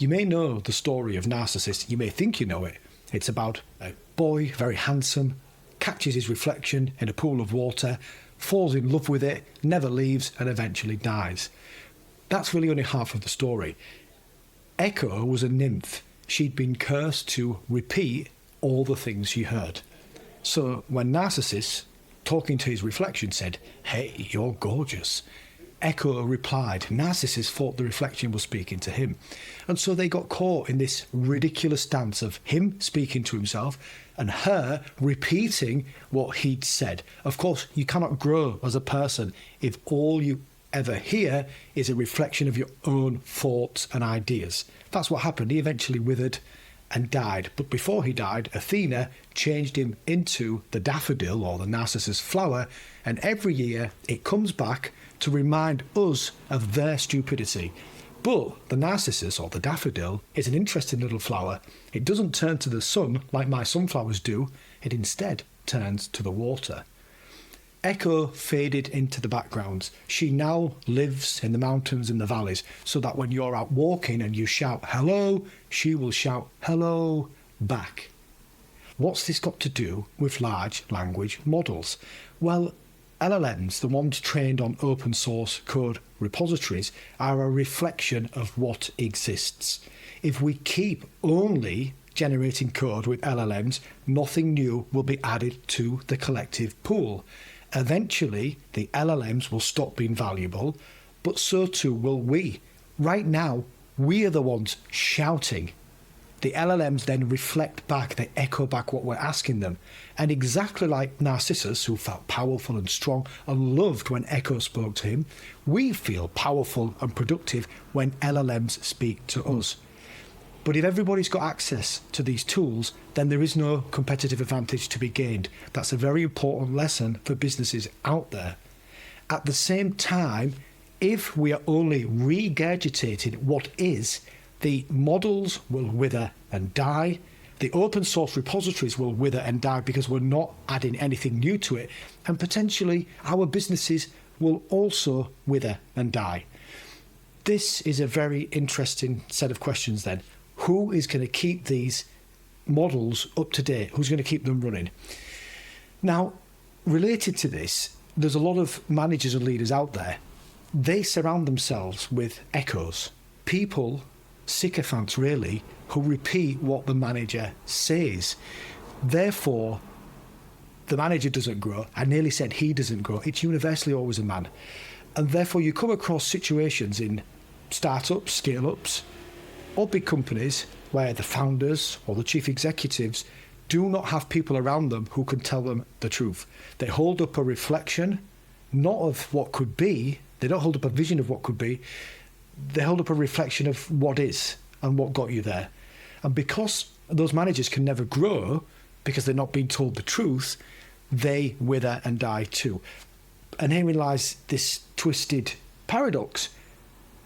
You may know the story of Narcissus, you may think you know it. It's about a boy, very handsome, catches his reflection in a pool of water, falls in love with it, never leaves, and eventually dies. That's really only half of the story. Echo was a nymph. She'd been cursed to repeat all the things she heard. So when Narcissus, talking to his reflection, said, "Hey, you're gorgeous," Echo replied. Narcissus thought the reflection was speaking to him. And so they got caught in this ridiculous dance of him speaking to himself and her repeating what he'd said. Of course, you cannot grow as a person if all you ever hear is a reflection of your own thoughts and ideas. That's what happened. He eventually withered and died. But before he died, Athena changed him into the daffodil or the Narcissus flower, and every year it comes back to remind us of their stupidity. But the Narcissus or the daffodil is an interesting little flower. It doesn't turn to the sun like my sunflowers do. It instead turns to the water. Echo faded into the background. She now lives in the mountains and the valleys, so that when you're out walking and you shout hello, she will shout hello back. What's this got to do with large language models? Well, LLMs, the ones trained on open source code repositories, are a reflection of what exists. If we keep only generating code with LLMs, nothing new will be added to the collective pool. Eventually, the LLMs will stop being valuable, but so too will we. Right now, we are the ones shouting. The LLMs then reflect back, they echo back what we're asking them. And exactly like Narcissus, who felt powerful and strong and loved when Echo spoke to him, we feel powerful and productive when LLMs speak to us. But if everybody's got access to these tools, then there is no competitive advantage to be gained. That's a very important lesson for businesses out there. At the same time, if we are only regurgitating what is, the models will wither and die. The open source repositories will wither and die because we're not adding anything new to it. And potentially our businesses will also wither and die. This is a very interesting set of questions then. Who is going to keep these models up to date? Who's going to keep them running? Now, related to this, there's a lot of managers and leaders out there. They surround themselves with echoes. People, sycophants really, who repeat what the manager says. Therefore, the manager doesn't grow. I nearly said he doesn't grow. It's universally always a man. And therefore, you come across situations in startups, scale-ups, or big companies where the founders or the chief executives do not have people around them who can tell them the truth. They hold up a reflection, not of what could be. They don't hold up a vision of what could be. They hold up a reflection of what is and what got you there. And because those managers can never grow, because they're not being told the truth, they wither and die too. And herein lies this twisted paradox.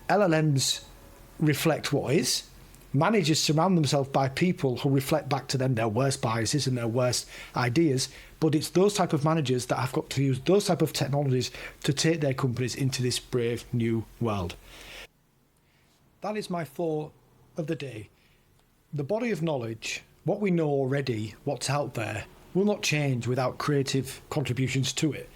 LLMs reflect what is. Managers surround themselves by people who reflect back to them their worst biases and their worst ideas, but it's those type of managers that have got to use those type of technologies to take their companies into this brave new world. That is my thought of the day. The body of knowledge, what we know already, what's out there, will not change without creative contributions to it.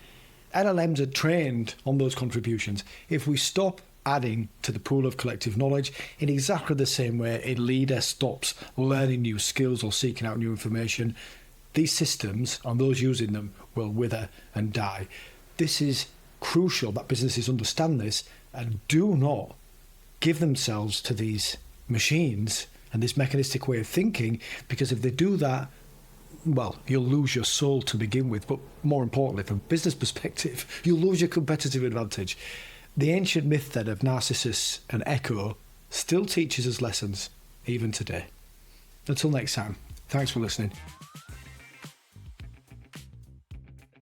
LLMs are trained on those contributions. If we stop adding to the pool of collective knowledge in exactly the same way a leader stops learning new skills or seeking out new information, these systems and those using them will wither and die. This is crucial that businesses understand this and do not give themselves to these machines and this mechanistic way of thinking, because if they do that, well, you'll lose your soul to begin with, but more importantly, from a business perspective, you'll lose your competitive advantage. The ancient myth then of Narcissus and Echo still teaches us lessons even today. Until next time, thanks for listening.